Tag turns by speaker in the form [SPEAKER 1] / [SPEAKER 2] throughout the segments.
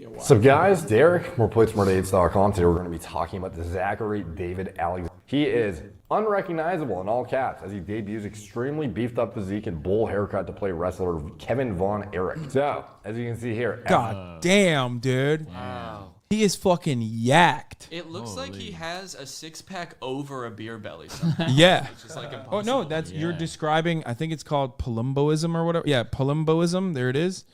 [SPEAKER 1] while.
[SPEAKER 2] So guys, Derek, more plates, more dates.com. Today we're going to be talking about the Zachary David Alexander. He is unrecognizable in all caps as he debuts extremely beefed up physique and bowl haircut to play wrestler Kevin Von Erich. So, as you can see here.
[SPEAKER 3] God damn, dude.
[SPEAKER 1] Wow.
[SPEAKER 3] He is fucking yacked.
[SPEAKER 1] It looks like he has a six-pack over a beer belly somehow.
[SPEAKER 3] Yeah.
[SPEAKER 1] It's just like
[SPEAKER 3] Oh no, that's you're describing. I think it's called palumboism or whatever. Yeah, palumboism. There it is.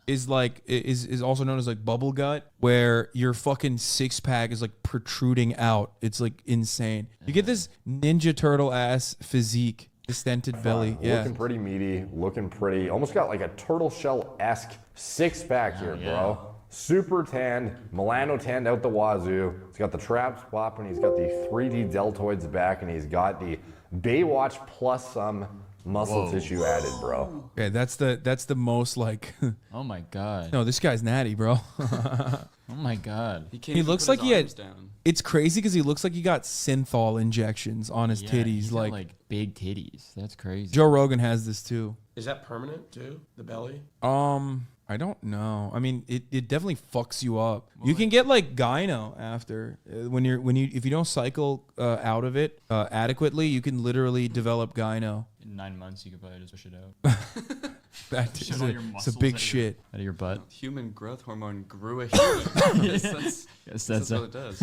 [SPEAKER 3] Is like is also known as like bubble gut, where your fucking six pack is like protruding out. It's like insane. You get this Ninja Turtle ass physique, distended belly. Yeah.
[SPEAKER 2] Looking pretty meaty, looking pretty. Almost got like a turtle shell-esque six-pack here, bro. Super tanned, Milano tanned out the wazoo. He's got the traps popping, he's got the 3D deltoids back, and he's got the Baywatch plus some muscle tissue added, bro.
[SPEAKER 3] Yeah, that's the most like.
[SPEAKER 4] Oh my god.
[SPEAKER 3] No, this guy's natty, bro.
[SPEAKER 4] Oh my god.
[SPEAKER 1] Can't
[SPEAKER 3] He
[SPEAKER 1] even
[SPEAKER 3] looks
[SPEAKER 1] put his
[SPEAKER 3] like he had.
[SPEAKER 1] arms down.
[SPEAKER 3] It's crazy because he looks like he got synthol injections on his
[SPEAKER 4] Yeah,
[SPEAKER 3] titties.
[SPEAKER 4] he's got,
[SPEAKER 3] Like
[SPEAKER 4] big titties. That's crazy.
[SPEAKER 3] Joe Rogan has this too.
[SPEAKER 5] Is that permanent too? The belly?
[SPEAKER 3] I don't know. I mean, it definitely fucks you up. You can get like gyno after if you don't cycle out of it adequately, you can literally develop gyno.
[SPEAKER 4] In 9 months, you could probably just push it out.
[SPEAKER 3] That
[SPEAKER 4] Shit
[SPEAKER 3] is
[SPEAKER 4] all
[SPEAKER 3] a,
[SPEAKER 4] your
[SPEAKER 3] it's a
[SPEAKER 4] muscles
[SPEAKER 3] big
[SPEAKER 4] out of
[SPEAKER 3] shit.
[SPEAKER 4] Out of your butt.
[SPEAKER 1] Human growth hormone grew a human. That's
[SPEAKER 4] Yes,
[SPEAKER 1] that's
[SPEAKER 4] that's
[SPEAKER 1] what it does.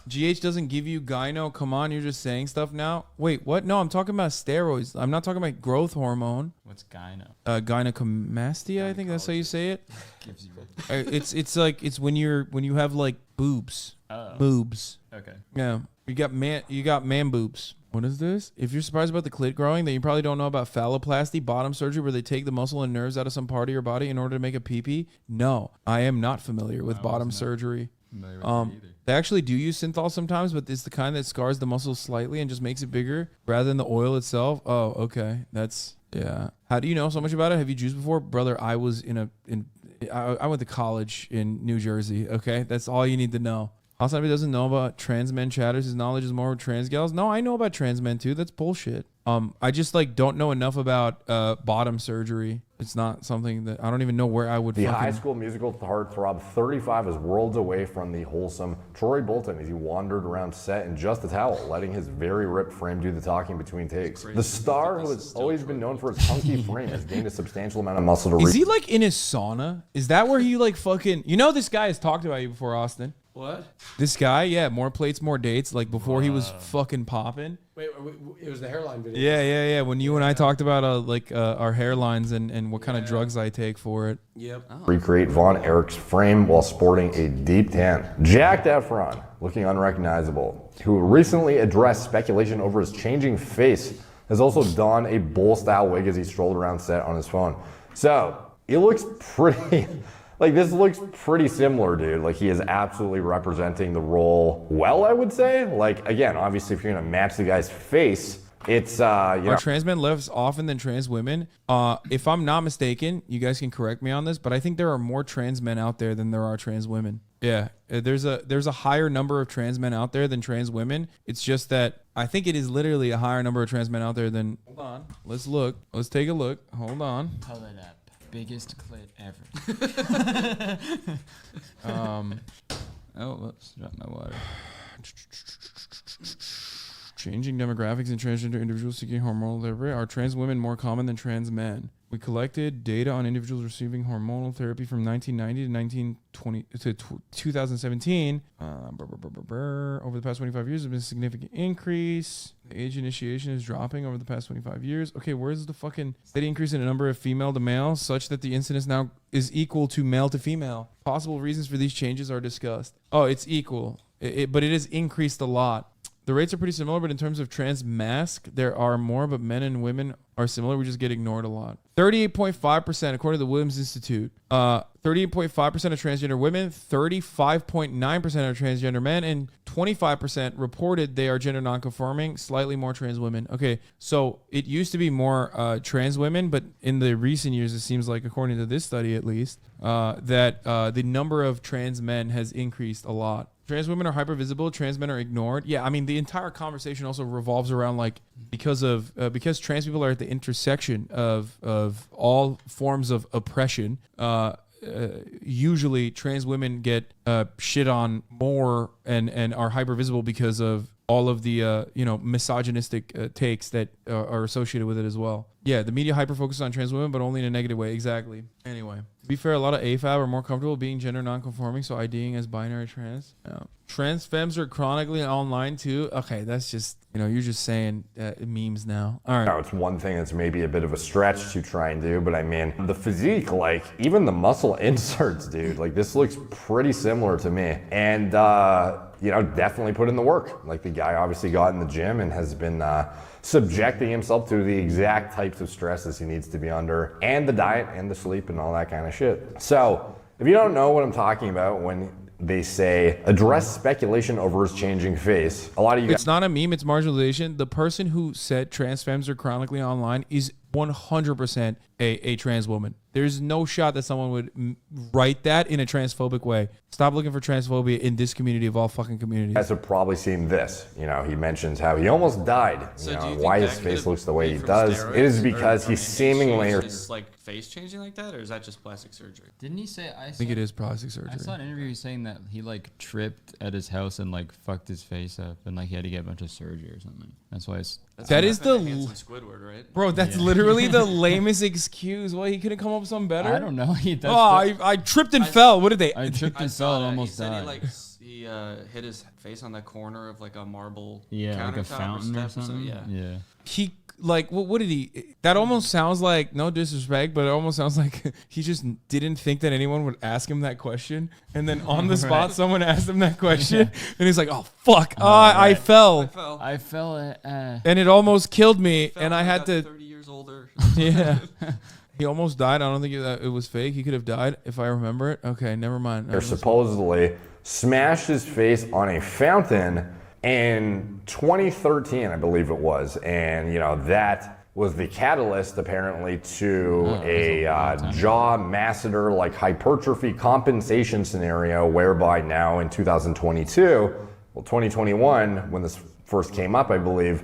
[SPEAKER 3] GH doesn't give you gyno. Come on, you're just saying stuff now. Wait, what? No, I'm talking about steroids. I'm not talking about growth hormone.
[SPEAKER 4] What's gyno?
[SPEAKER 3] Gynecomastia, I think that's how you say it.
[SPEAKER 4] Gives you.
[SPEAKER 3] It's like it's when you have like boobs,
[SPEAKER 4] Oh.
[SPEAKER 3] boobs.
[SPEAKER 4] Okay.
[SPEAKER 3] Yeah, you got man boobs. What is this? If you're surprised about the clit growing, then you probably don't know about phalloplasty, bottom surgery, where they take the muscle and nerves out of some part of your body in order to make a pee-pee. No, I am not familiar with bottom surgery.
[SPEAKER 4] Familiar with that either.
[SPEAKER 3] They actually do use synthol sometimes, but it's the kind that scars the muscle slightly and just makes it bigger rather than the oil itself. Oh, okay. That's yeah. How do you know so much about it? Have you juiced before, brother? I was I went to college in New Jersey. Okay, that's all you need to know. Also, if he doesn't know about trans men chatters, his knowledge is more with trans gals. No, I know about trans men too. That's bullshit. I just like don't know enough about bottom surgery. It's not something that I don't even know where I would.
[SPEAKER 2] The High School Musical heartthrob 35 is worlds away from the wholesome Troy Bolton as he wandered around set in just a towel, letting his very ripped frame do the talking between takes. The star, who has always been known for his hunky frame, has gained a substantial amount of muscle to
[SPEAKER 3] Is he like in his sauna? Is that where he like fucking? You know, this guy has talked about you before, Austin.
[SPEAKER 5] What?
[SPEAKER 3] This guy, yeah, more plates, more dates. Like before he was fucking popping.
[SPEAKER 5] Wait, it was the hairline video.
[SPEAKER 3] Yeah. When you and I talked about our hairlines and what kind of drugs I take for it.
[SPEAKER 5] Yep.
[SPEAKER 2] recreate Von Erich's frame while sporting a deep tan. Jack Efron, looking unrecognizable, who recently addressed speculation over his changing face, has also donned a bowl-style wig as he strolled around set on his phone. So, it looks pretty... Like, this looks pretty similar, dude. Like, he is absolutely representing the role well, I would say. Like, again, obviously, if you're going to match the guy's face, it's,
[SPEAKER 3] Are trans men less often than trans women? If I'm not mistaken, you guys can correct me on this, but I think there are more trans men out there than there are trans women. Yeah, there's a higher number of trans men out there than trans women. It's just that I think it is literally a higher number of trans men out there than... Hold on. Let's look. Let's take a look. Hold on.
[SPEAKER 4] Pull it up. Biggest clit ever. Oh, whoops. Dropped my water.
[SPEAKER 3] Changing demographics in transgender individuals seeking hormonal therapy. Are trans women more common than trans men? We collected data on individuals receiving hormonal therapy from 1990 to 2017. Over the past 25 years, there's been a significant increase. The age initiation is dropping over the past 25 years. Okay, where's the fucking steady increase in the number of female to male such that the incidence now is equal to male to female? Possible reasons for these changes are discussed. Oh, it's equal, but it has increased a lot. The rates are pretty similar, but in terms of trans mask, there are more, but men and women are similar. We just get ignored a lot. 38.5%, according to the Williams Institute. 38.5% of transgender women, 35.9% of transgender men, and 25% reported they are gender nonconforming, slightly more trans women. Okay, so it used to be more trans women, but in the recent years, it seems like, according to this study at least, that the number of trans men has increased a lot. Trans women are hypervisible. Trans men are ignored. Yeah, I mean, the entire conversation also revolves around like because trans people are at the intersection of all forms of oppression. usually trans women get shit on more and are hyper visible because of all of the misogynistic takes that are associated with it as well. Yeah, the media hyper focuses on trans women, but only in a negative way. Exactly. Anyway, to be fair, a lot of AFAB are more comfortable being gender non-conforming, so IDing as binary trans. Yeah. Trans femmes are chronically online too. Okay, that's just you're just saying memes now. All right.
[SPEAKER 2] Now, it's one thing that's maybe a bit of a stretch to try and do, but I mean, the physique, like even the muscle inserts, dude, like this looks pretty similar to me. And, definitely put in the work. Like the guy obviously got in the gym and has been subjecting himself to the exact types of stresses he needs to be under, and the diet and the sleep and all that kind of shit. So if you don't know what I'm talking about when they say address speculation over his changing face, a lot of you guys—
[SPEAKER 3] It's not a meme, it's marginalization. The person who said trans femmes are chronically online is 100% a trans woman. There's no shot that someone would write that in a transphobic way. Stop looking for transphobia in this community of all fucking communities.
[SPEAKER 2] guys have probably seen this. He mentions how he almost died.
[SPEAKER 1] So do you
[SPEAKER 2] and
[SPEAKER 1] think
[SPEAKER 2] why
[SPEAKER 1] that
[SPEAKER 2] his
[SPEAKER 1] could
[SPEAKER 2] face
[SPEAKER 1] have
[SPEAKER 2] looks the way
[SPEAKER 1] been
[SPEAKER 2] he
[SPEAKER 1] from
[SPEAKER 2] does.
[SPEAKER 1] steroids?
[SPEAKER 2] It is
[SPEAKER 1] Or,
[SPEAKER 2] because
[SPEAKER 1] I
[SPEAKER 2] he
[SPEAKER 1] mean,
[SPEAKER 2] seemingly—
[SPEAKER 1] is like face changing like that, or is that just plastic surgery?
[SPEAKER 4] Didn't he say? I
[SPEAKER 3] think it is plastic
[SPEAKER 4] I
[SPEAKER 3] surgery.
[SPEAKER 4] saw an interview saying that he like tripped at his house and like fucked his face up and like he had to get a bunch of surgery or something. That's why it's.
[SPEAKER 3] That is the
[SPEAKER 1] Squidward, right?
[SPEAKER 3] Bro, that's literally the lamest excuse. Why he couldn't come up with something better?
[SPEAKER 4] I don't know.
[SPEAKER 3] I tripped and fell. What did they?
[SPEAKER 4] I tripped
[SPEAKER 1] I
[SPEAKER 4] and
[SPEAKER 1] saw
[SPEAKER 4] fell and
[SPEAKER 1] that.
[SPEAKER 4] almost
[SPEAKER 1] He said
[SPEAKER 4] died.
[SPEAKER 1] he hit his face on the corner of like a marble
[SPEAKER 4] Yeah, like a
[SPEAKER 1] countertop
[SPEAKER 4] fountain or
[SPEAKER 1] step
[SPEAKER 4] something.
[SPEAKER 1] Yeah.
[SPEAKER 3] He like what did he? That almost sounds like, no disrespect, but it almost sounds like he just didn't think that anyone would ask him that question, and then on the spot someone asked him that question, and he's like, "Oh fuck, I fell,
[SPEAKER 4] I fell.
[SPEAKER 3] and it almost killed me, and I had to."
[SPEAKER 1] 30 years older.
[SPEAKER 3] Yeah. He almost died. I don't think it was fake. He could have died if I remember it. Okay, never mind.
[SPEAKER 2] or supposedly smashed his face on a fountain in 2013, I believe it was. And, that was the catalyst apparently to a jaw masseter, like hypertrophy compensation scenario, whereby now in 2021, when this first came up, I believe,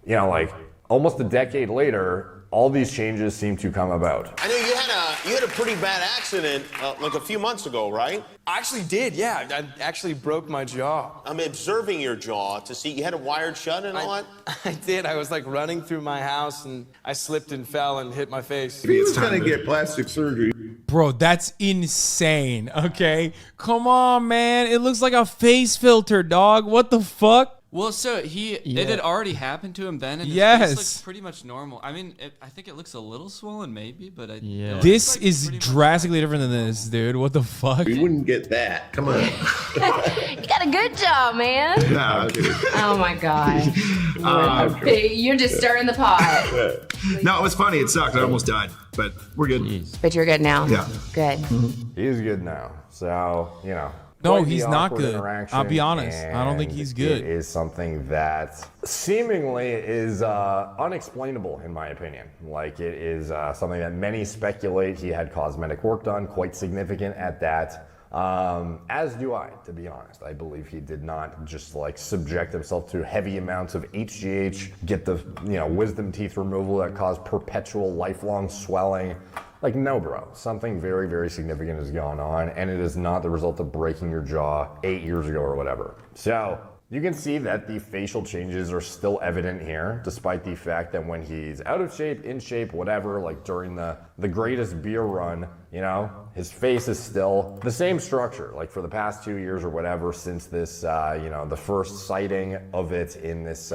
[SPEAKER 2] like almost a decade later, all these changes seem to come about.
[SPEAKER 6] I know you had a pretty bad accident like a few months ago, right?
[SPEAKER 7] I actually did, yeah. I actually broke my jaw.
[SPEAKER 6] I'm observing your jaw to see you had it wired shut and all that.
[SPEAKER 7] I did. I was like running through my house and I slipped and fell and hit my face.
[SPEAKER 8] He was going to get plastic surgery.
[SPEAKER 3] Bro, that's insane. Okay, come on, man. It looks like a face filter, dog. What the fuck?
[SPEAKER 1] Well, so it had already happened to him then, and his
[SPEAKER 3] Yes.
[SPEAKER 1] face looks pretty much normal. I mean, I think it looks a little swollen, maybe, but it looks
[SPEAKER 3] This
[SPEAKER 1] like
[SPEAKER 3] is
[SPEAKER 1] pretty much
[SPEAKER 3] drastically different than this, dude. What the fuck?
[SPEAKER 8] You wouldn't get that. Come on.
[SPEAKER 9] You got a good job, man.
[SPEAKER 8] No, I'm kidding.
[SPEAKER 9] Oh my god. You're just stirring the pot.
[SPEAKER 8] No, it was funny. It sucked. I almost died, but we're good.
[SPEAKER 9] But you're good now.
[SPEAKER 8] Yeah.
[SPEAKER 9] Good.
[SPEAKER 2] He's good now. So,
[SPEAKER 3] No,
[SPEAKER 2] quite the
[SPEAKER 3] he's not
[SPEAKER 2] awkward
[SPEAKER 3] good.
[SPEAKER 2] interaction,
[SPEAKER 3] I'll be honest. I don't think
[SPEAKER 2] and
[SPEAKER 3] he's good.
[SPEAKER 2] It is something that seemingly is unexplainable, in my opinion. Like, it is something that many speculate he had cosmetic work done, quite significant at that. As do I, to be honest. I believe he did not just like subject himself to heavy amounts of HGH, get the wisdom teeth removal that caused perpetual lifelong swelling. Like, no, bro. Something very, very significant has gone on, and it is not the result of breaking your jaw 8 years ago or whatever. So, you can see that the facial changes are still evident here, despite the fact that when he's out of shape, in shape, whatever, like during the greatest beer run, his face is still the same structure, like for the past 2 years or whatever, since this, the first sighting of it in this,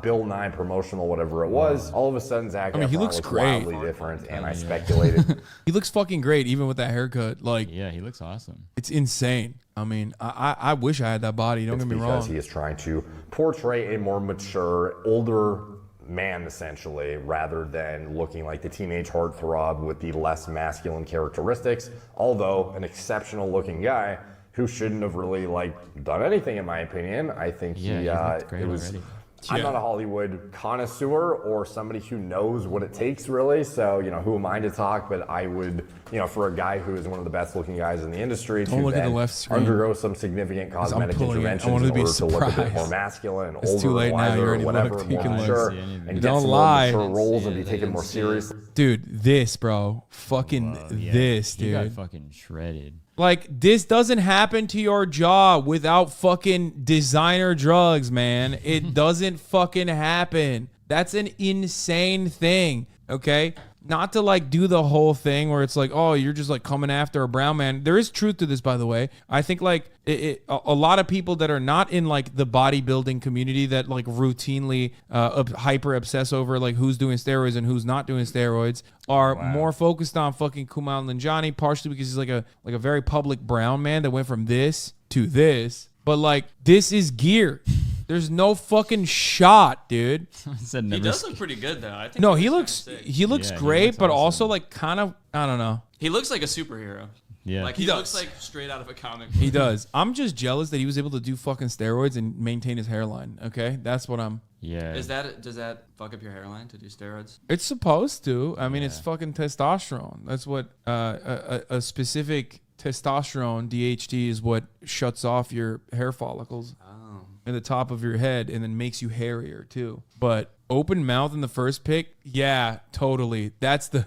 [SPEAKER 2] Bill Nye promotional, whatever it was. All of a sudden, Zac
[SPEAKER 3] I mean, he
[SPEAKER 2] Efron
[SPEAKER 3] looks great.
[SPEAKER 2] wildly different, and I speculated.
[SPEAKER 3] He looks fucking great, even with that haircut. Like,
[SPEAKER 4] Yeah, he looks awesome.
[SPEAKER 3] it's insane. I mean, I wish I had that body. Don't
[SPEAKER 2] It's
[SPEAKER 3] get me
[SPEAKER 2] because
[SPEAKER 3] wrong.
[SPEAKER 2] he is trying to portray a more mature, older man, essentially, rather than looking like the teenage heartthrob with the less masculine characteristics. Although an exceptional looking guy who shouldn't have really done anything, in my opinion. I think
[SPEAKER 4] Yeah, he looked great
[SPEAKER 2] it was.
[SPEAKER 4] already.
[SPEAKER 2] I'm not a Hollywood connoisseur or somebody who knows what it takes, really. So, who am I to talk? But I would you know, for a guy who is one of the best looking guys in the industry
[SPEAKER 3] Don't
[SPEAKER 2] to
[SPEAKER 3] look at
[SPEAKER 2] then
[SPEAKER 3] the left screen.
[SPEAKER 2] undergo some significant cosmetic
[SPEAKER 3] pulling it. I
[SPEAKER 2] interventions
[SPEAKER 3] wanted
[SPEAKER 2] in
[SPEAKER 3] to be
[SPEAKER 2] order to look a bit
[SPEAKER 3] surprised.
[SPEAKER 2] more masculine,
[SPEAKER 3] It's
[SPEAKER 2] older,
[SPEAKER 3] too late now.
[SPEAKER 2] wiser,
[SPEAKER 3] You already
[SPEAKER 2] whatever,
[SPEAKER 3] looked.
[SPEAKER 2] more
[SPEAKER 3] You can look.
[SPEAKER 2] mature,
[SPEAKER 4] See anything.
[SPEAKER 2] and get
[SPEAKER 3] Don't
[SPEAKER 2] some
[SPEAKER 3] lie.
[SPEAKER 2] more mature roles and
[SPEAKER 1] See
[SPEAKER 2] be
[SPEAKER 1] it. I
[SPEAKER 2] taken
[SPEAKER 1] didn't
[SPEAKER 2] more
[SPEAKER 1] see it.
[SPEAKER 2] seriously.
[SPEAKER 3] Dude, this, bro. Fucking this,
[SPEAKER 4] He got
[SPEAKER 3] dude.
[SPEAKER 4] fucking shredded.
[SPEAKER 3] Like, this doesn't happen to your jaw without fucking designer drugs, man. It doesn't fucking happen. That's an insane thing, okay? Not to like do the whole thing where it's like, oh, you're just like coming after a brown man. There is truth to this, by the way. I think like a lot of people that are not in like the bodybuilding community that like routinely hyper obsess over like who's doing steroids and who's not doing steroids are more focused on fucking Kumail Nanjiani, partially because he's like a very public brown man that went from this to this. But like, this is gear. There's no fucking shot, dude.
[SPEAKER 4] Said
[SPEAKER 1] He
[SPEAKER 4] never
[SPEAKER 1] does
[SPEAKER 4] sk-
[SPEAKER 1] look pretty good though. I think
[SPEAKER 3] No,
[SPEAKER 1] he
[SPEAKER 3] he
[SPEAKER 1] looks
[SPEAKER 3] looks
[SPEAKER 1] kinda sick.
[SPEAKER 3] he looks
[SPEAKER 4] Yeah, he
[SPEAKER 3] great,
[SPEAKER 4] looks
[SPEAKER 3] but
[SPEAKER 4] awesome.
[SPEAKER 3] also like kind of, I don't know.
[SPEAKER 1] He looks like a superhero.
[SPEAKER 4] Yeah.
[SPEAKER 1] Like
[SPEAKER 3] He
[SPEAKER 1] he looks
[SPEAKER 3] does.
[SPEAKER 1] like straight out of a comic.
[SPEAKER 3] He does. I'm just jealous that he was able to do fucking steroids and maintain his hairline. Okay, that's what I'm.
[SPEAKER 4] yeah.
[SPEAKER 1] Does that fuck up your hairline to do steroids?
[SPEAKER 3] It's supposed to. I mean, it's fucking testosterone. That's what a specific testosterone DHT is what shuts off your hair follicles
[SPEAKER 1] Oh.
[SPEAKER 3] in the top of your head and then makes you hairier too. But open mouth in the first pick, yeah, totally. That's the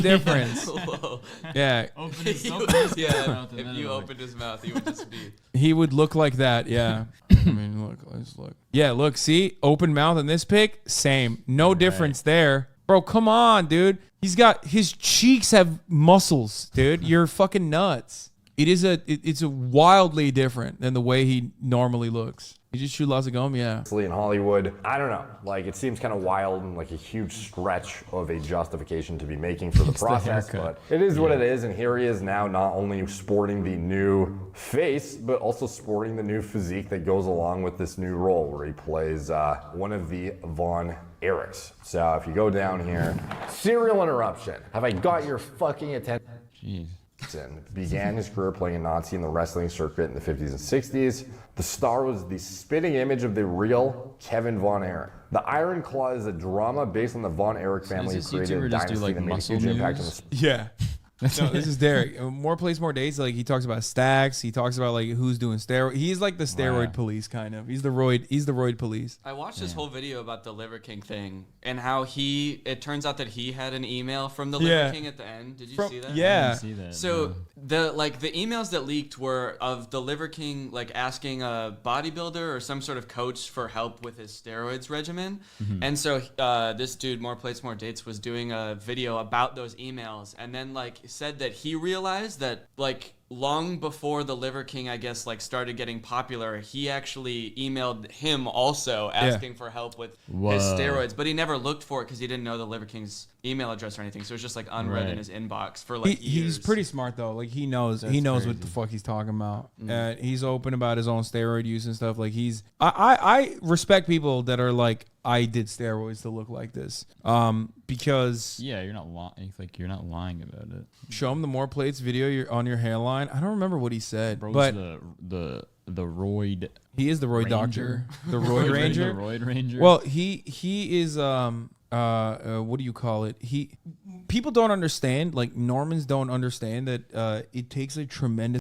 [SPEAKER 3] difference.
[SPEAKER 1] Whoa.
[SPEAKER 3] Yeah,
[SPEAKER 1] Yeah, if you opened his mouth, he would just be.
[SPEAKER 3] he would look like that. Yeah. I mean, look, let's look. Yeah, look, see, open mouth in this pick, same, no difference there, bro. Come on, dude. He's got his cheeks have muscles, dude. You're fucking nuts. It's a wildly different than the way he normally looks. You just shoot lots of gum, yeah.
[SPEAKER 2] In Hollywood, I don't know. Like, it seems kind of wild and like a huge stretch of a justification to be making for the process, but it is what it is. And here he is now, not only sporting the new face, but also sporting the new physique that goes along with this new role, where he plays one of the Von Erichs. So if you go down here, serial interruption. Have I got your fucking attention?
[SPEAKER 4] Jeez.
[SPEAKER 2] Began his career playing a Nazi in the wrestling circuit in the 50s and 60s. The star was the spitting image of the real Kevin Von Erich. The Iron Claw is a drama based on the Von Erich family who
[SPEAKER 4] does this
[SPEAKER 2] created a
[SPEAKER 4] YouTuber just do,
[SPEAKER 2] dynasty
[SPEAKER 4] like,
[SPEAKER 2] that made a
[SPEAKER 4] muscle
[SPEAKER 2] huge impact on
[SPEAKER 4] news?
[SPEAKER 2] the
[SPEAKER 3] Yeah. No, this is Derek. More Plays, More Days. Like, he talks about stacks. He talks about like who's doing steroid. He's like the steroid police, kind of. He's the roid police.
[SPEAKER 1] I watched this whole video about the Liver King thing and how it turns out that he had an email from the
[SPEAKER 3] Yeah.
[SPEAKER 1] Liver King at the end. Did you see that?
[SPEAKER 3] Yeah.
[SPEAKER 4] See that?
[SPEAKER 1] So the emails that leaked were of the Liver King like asking a bodybuilder or some sort of coach for help with his steroids regimen, and so this dude More Plates More Dates was doing a video about those emails, and then like said that he realized that like long before the Liver King, I guess, like started getting popular, he actually emailed him also asking for help with his steroids, but he never looked for it because he didn't know the Liver King's email address or anything. So it was just like unread in his inbox for like years.
[SPEAKER 3] He's pretty smart though. Like he knows what the fuck he's talking about. And he's open about his own steroid use and stuff. Like I respect people that are like, I did steroids to look like this. Because
[SPEAKER 4] yeah, you're not lying about it.
[SPEAKER 3] show him the More Plates video on your hairline. I don't remember what he said,
[SPEAKER 4] Bro's
[SPEAKER 3] but
[SPEAKER 4] the roid.
[SPEAKER 3] he is the roid doctor, the roid ranger.
[SPEAKER 4] The roid ranger.
[SPEAKER 3] Well, he is what do you call it? People don't understand, like Normans don't understand that it takes a tremendous